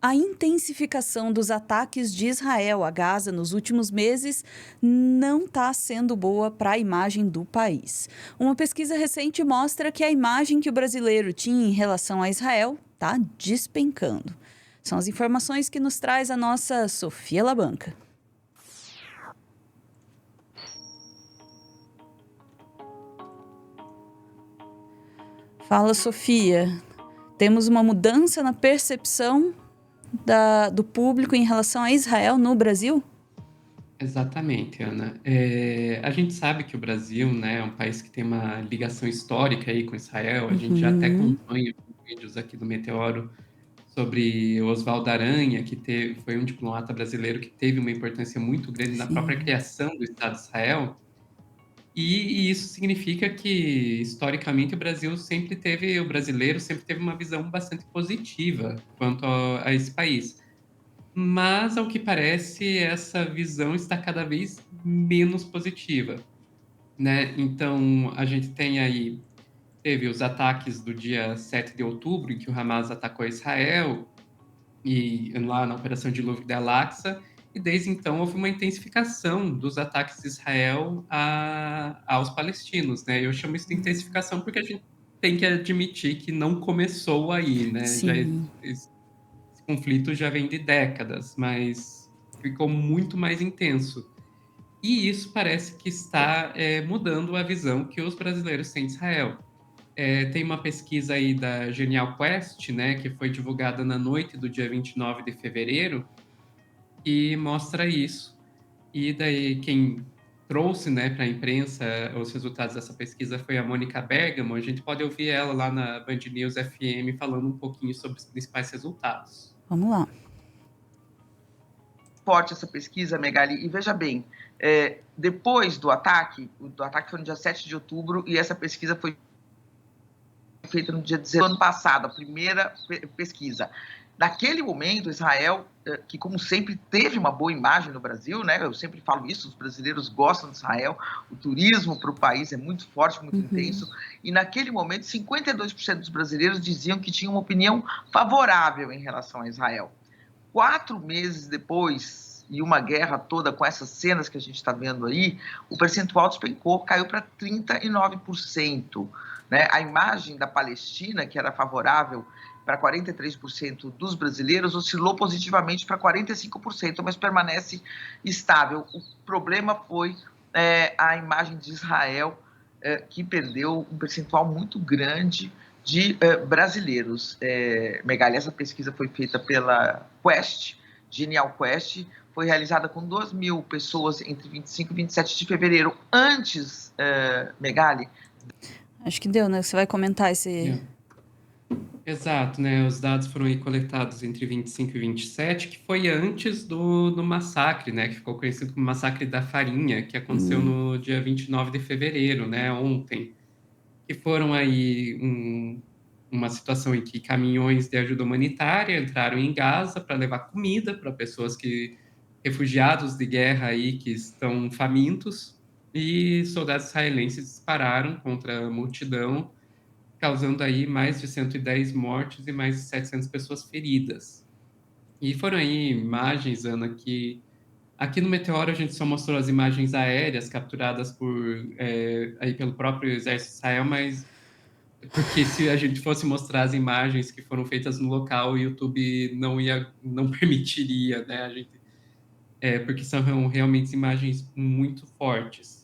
A intensificação dos ataques de Israel a Gaza nos últimos meses não está sendo boa para a imagem do país. Uma pesquisa recente mostra que a imagem que o brasileiro tinha em relação a Israel está despencando. São as informações que nos traz a nossa Sofia Labanca. Fala, Sofia. Temos uma mudança na percepção do público em relação a Israel no Brasil? Exatamente, Ana. A gente sabe que o Brasil, né, é um país que tem uma ligação histórica aí com Israel. A gente já até Uhum. acompanha vídeos aqui do Meteoro sobre Oswaldo Aranha, foi um diplomata brasileiro que teve uma importância muito grande na própria Sim, criação do Estado de Israel. E isso significa que, historicamente, o brasileiro sempre teve uma visão bastante positiva quanto a esse país. Mas, ao que parece, essa visão está cada vez menos positiva, né? Então, a gente teve os ataques do dia 7 de outubro, em que o Hamas atacou Israel, e lá na Operação Dilúvio de Al-Aqsa, e desde então houve uma intensificação dos ataques de Israel aos palestinos, né? Eu chamo isso de intensificação porque a gente tem que admitir que não começou aí, né? sim. Esse conflito já vem de décadas, mas ficou muito mais intenso. E isso parece que está mudando a visão que os brasileiros têm de Israel. Tem uma pesquisa aí da Genial Quest, né, que foi divulgada na noite do dia 29 de fevereiro, e mostra isso. E daí quem trouxe, né, para a imprensa os resultados dessa pesquisa foi a Mônica Bergamo. A gente pode ouvir ela lá na Band News FM falando um pouquinho sobre os principais resultados. Vamos lá. Forte essa pesquisa, Megali, e veja bem, depois do ataque foi no dia 7 de outubro, e essa pesquisa foi feita no dia 19 do ano passado, a primeira pesquisa. Naquele momento, Israel, que como sempre teve uma boa imagem no Brasil, né? Eu sempre falo isso, os brasileiros gostam de Israel, o turismo para o país é muito forte, muito intenso, e naquele momento 52% dos brasileiros diziam que tinham uma opinião favorável em relação a Israel. 4 meses depois, e uma guerra toda com essas cenas que a gente está vendo aí, o percentual despencou, caiu para 39%. Né? A imagem da Palestina, que era favorável para 43% dos brasileiros, oscilou positivamente para 45%, mas permanece estável. O problema foi a imagem de Israel, que perdeu um percentual muito grande de brasileiros. Megali, essa pesquisa foi feita pela Quest, Genial Quest, foi realizada com 2.000 pessoas entre 25 e 27 de fevereiro. Antes, Megali... Acho que deu, né? Você vai comentar esse... Exato, né? Os dados foram aí coletados entre 25 e 27, que foi antes do massacre, né? Que ficou conhecido como Massacre da Farinha, que aconteceu no dia 29 de fevereiro, né? Ontem. Que foram aí uma situação em que caminhões de ajuda humanitária entraram em Gaza para levar comida para refugiados de guerra aí que estão famintos, e soldados israelenses dispararam contra a multidão, causando aí mais de 110 mortes e mais de 700 pessoas feridas. E foram aí imagens, Ana, que aqui no Meteoro a gente só mostrou as imagens aéreas capturadas aí pelo próprio Exército de Israel, mas porque se a gente fosse mostrar as imagens que foram feitas no local, o YouTube não permitiria, né? Porque são realmente imagens muito fortes.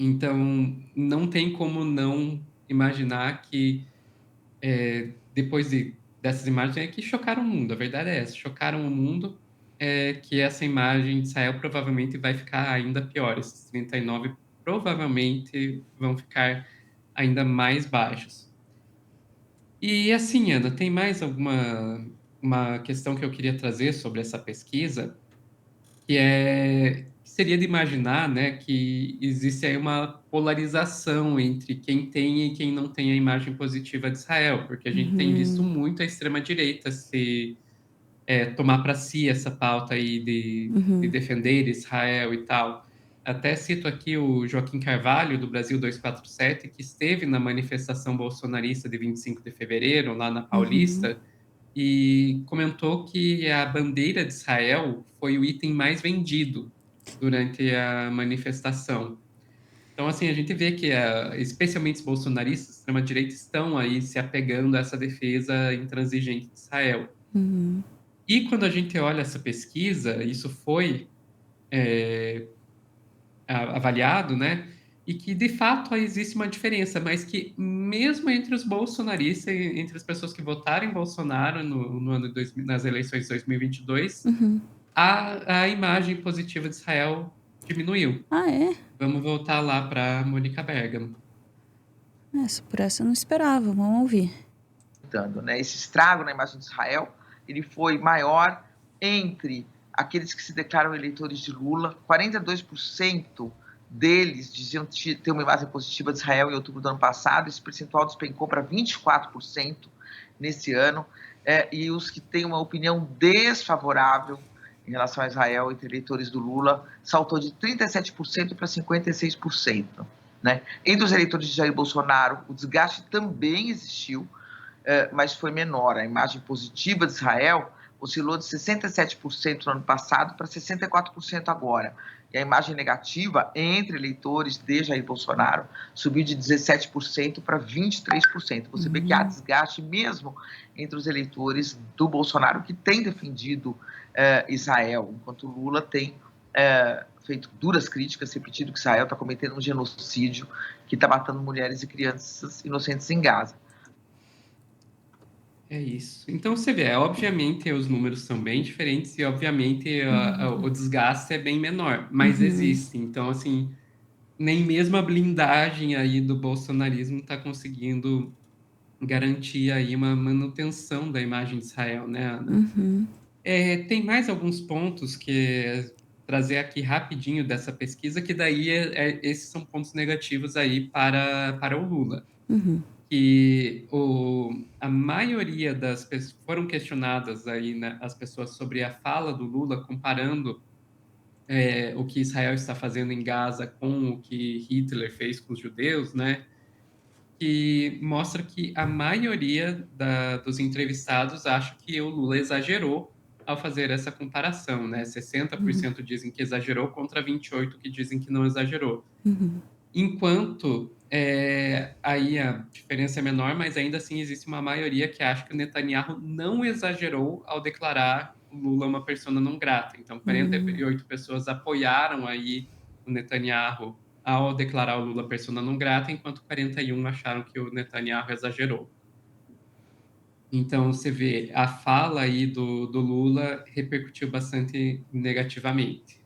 Então, não tem como não imaginar que depois dessas imagens é que chocaram o mundo. A verdade é essa, chocaram o mundo, que essa imagem de Israel provavelmente vai ficar ainda pior. Esses 39 provavelmente vão ficar ainda mais baixos. E assim, Ana, tem mais alguma uma questão que eu queria trazer sobre essa pesquisa, que seria de imaginar, né, que existe aí uma polarização entre quem tem e quem não tem a imagem positiva de Israel, porque a gente tem visto muito a extrema-direita tomar para si essa pauta aí de defender Israel e tal. Até cito aqui o Joaquim Carvalho, do Brasil 247, que esteve na manifestação bolsonarista de 25 de fevereiro, lá na Paulista, e comentou que a bandeira de Israel foi o item mais vendido durante a manifestação. Então, assim, a gente vê que, especialmente os bolsonaristas, extrema-direita, estão aí se apegando a essa defesa intransigente de Israel. Uhum. E quando a gente olha essa pesquisa, isso foi avaliado, né? E que de fato existe uma diferença, mas que mesmo entre os bolsonaristas, entre as pessoas que votaram em Bolsonaro no ano de 2000, nas eleições de 2022, Uhum. a imagem positiva de Israel diminuiu. Ah, é? Vamos voltar lá para Mônica Bergamo. Por essa eu não esperava. Vamos ouvir. Né? Esse estrago na imagem de Israel, ele foi maior entre aqueles que se declaram eleitores de Lula. 42% deles diziam ter uma imagem positiva de Israel em outubro do ano passado. Esse percentual despencou para 24% nesse ano. E os que têm uma opinião desfavorável em relação a Israel entre eleitores do Lula saltou de 37% para 56%. Né? Entre os eleitores de Jair Bolsonaro, o desgaste também existiu, mas foi menor. A imagem positiva de Israel oscilou de 67% no ano passado para 64% agora. E a imagem negativa entre eleitores de Jair Bolsonaro subiu de 17% para 23%. Você vê que há desgaste mesmo entre os eleitores do Bolsonaro, que tem defendido Israel, enquanto Lula tem feito duras críticas, repetido que Israel está cometendo um genocídio, que está matando mulheres e crianças inocentes em Gaza. É isso. Então você vê, obviamente os números são bem diferentes e obviamente o desgaste é bem menor, mas existe. Então, assim, nem mesmo a blindagem aí do bolsonarismo está conseguindo garantir aí uma manutenção da imagem de Israel, né, Ana? Tem mais alguns pontos que trazer aqui rapidinho dessa pesquisa, que daí esses são pontos negativos aí para o Lula. Que a maioria das pessoas foram questionadas aí, né, as pessoas sobre a fala do Lula, comparando o que Israel está fazendo em Gaza com o que Hitler fez com os judeus, né? Que mostra que a maioria dos entrevistados acha que o Lula exagerou ao fazer essa comparação, né? 60% dizem que exagerou contra 28% que dizem que não exagerou. Enquanto aí a diferença é menor, mas ainda assim existe uma maioria que acha que o Netanyahu não exagerou ao declarar o Lula uma persona não grata. Então, 48 pessoas apoiaram aí o Netanyahu ao declarar o Lula persona não grata, enquanto 41 acharam que o Netanyahu exagerou. Então, você vê, a fala aí do Lula repercutiu bastante negativamente.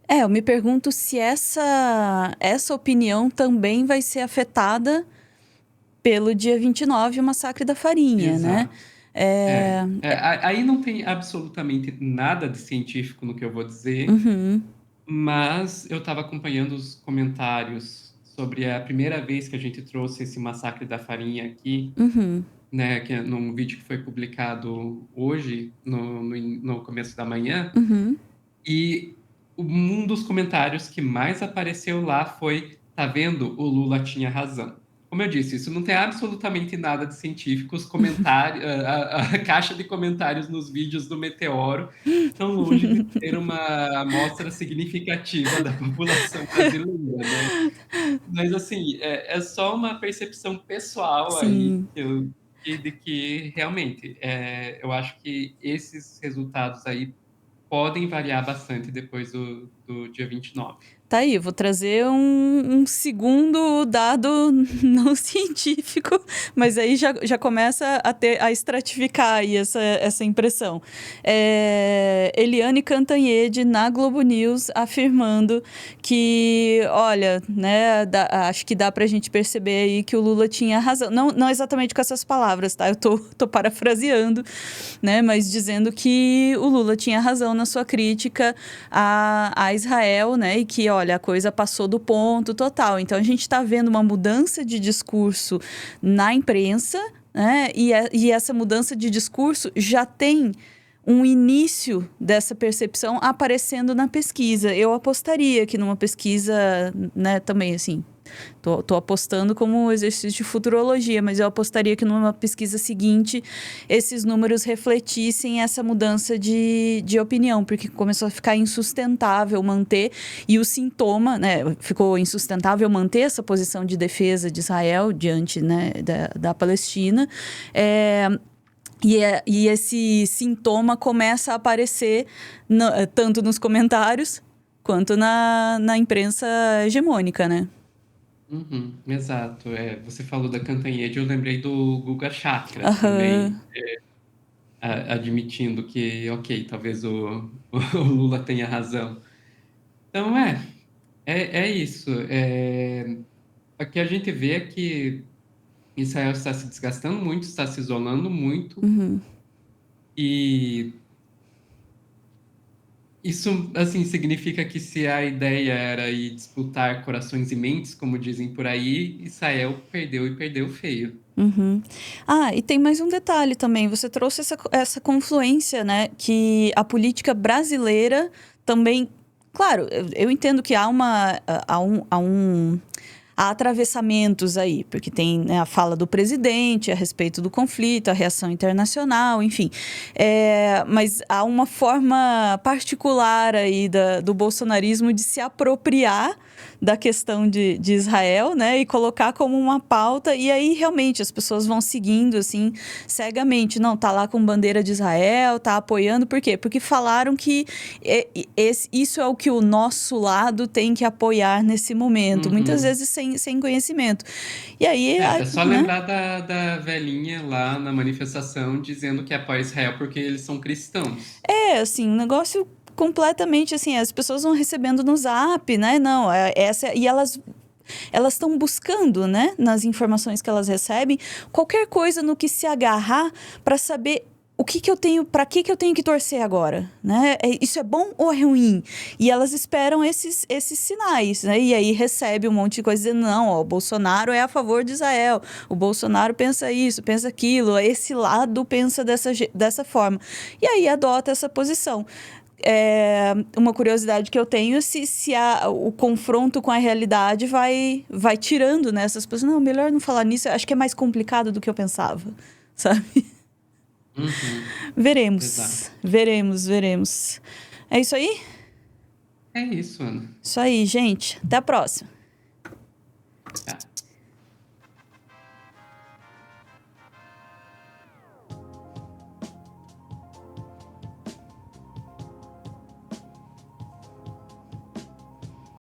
Eu me pergunto se essa opinião também vai ser afetada pelo dia 29, o massacre da Farinha, né? Exato. Aí não tem absolutamente nada de científico no que eu vou dizer, mas eu estava acompanhando os comentários sobre a primeira vez que a gente trouxe esse massacre da Farinha aqui, né, que é num vídeo que foi publicado hoje, no começo da manhã, e um dos comentários que mais apareceu lá foi: tá vendo? O Lula tinha razão. Como eu disse, isso não tem absolutamente nada de científico. Os comentários, a caixa de comentários nos vídeos do Meteoro estão longe de ter uma amostra significativa da população brasileira, né? Mas, assim, é só uma percepção pessoal aí Sim. de que realmente eu acho que esses resultados aí podem variar bastante depois do dia 29. Tá aí, eu vou trazer um segundo dado não científico, mas aí já começa a estratificar aí essa impressão. Eliane Cantanhede, na Globo News, afirmando que, olha, né, acho que dá pra gente perceber aí que o Lula tinha razão. Não exatamente com essas palavras, tá? Eu tô parafraseando, né, mas dizendo que o Lula tinha razão na sua crítica a Israel, né, e que, olha, a coisa passou do ponto total. Então, a gente está vendo uma mudança de discurso na imprensa, né, e essa mudança de discurso já tem um início dessa percepção aparecendo na pesquisa. Eu apostaria que numa pesquisa, né, também assim, Tô apostando como exercício de futurologia, mas eu apostaria que numa pesquisa seguinte esses números refletissem essa mudança de opinião, porque começou a ficar insustentável manter, e o sintoma, né, ficou insustentável manter essa posição de defesa de Israel diante, né, da Palestina. E esse sintoma começa a aparecer tanto nos comentários quanto na imprensa hegemônica, né? Uhum, exato. Você falou da Cantanhede, eu lembrei do Guga Chakra Aham. também, admitindo que, ok, talvez o Lula tenha razão. Então, é isso. O que a gente vê é que Israel está se desgastando muito, está se isolando muito, Uhum. e isso, assim, significa que se a ideia era ir disputar corações e mentes, como dizem por aí, Israel perdeu e perdeu feio. Uhum. Ah, e tem mais um detalhe também. Você trouxe essa confluência, né? Que a política brasileira também. Claro, eu entendo que há atravessamentos aí, porque tem, né, a fala do presidente a respeito do conflito, a reação internacional, enfim. Mas há uma forma particular aí do bolsonarismo de se apropriar da questão de Israel, né, e colocar como uma pauta, e aí realmente as pessoas vão seguindo, assim, cegamente. Não, tá lá com bandeira de Israel, tá apoiando, por quê? Porque falaram que isso é o que o nosso lado tem que apoiar nesse momento, muitas Uhum. vezes sem conhecimento. E aí, É só né? lembrar da velhinha lá na manifestação dizendo que apoia Israel porque eles são cristãos. Assim, um negócio completamente assim, as pessoas vão recebendo no Zap, né? Não, e elas estão buscando, né, nas informações que elas recebem, qualquer coisa no que se agarrar para saber o que eu tenho, para que eu tenho que torcer agora, né? Isso é bom ou é ruim? E elas esperam esses sinais, né? E aí recebe um monte de coisa dizendo, não, ó, o Bolsonaro é a favor de Israel, o Bolsonaro pensa isso, pensa aquilo, esse lado pensa dessa forma. E aí adota essa posição. Uma curiosidade que eu tenho se o confronto com a realidade vai tirando, né, essas pessoas. Não, melhor não falar nisso, acho que é mais complicado do que eu pensava, sabe? Uhum, exato. Veremos. É isso aí? É isso, Ana. Isso aí, gente. Até a próxima.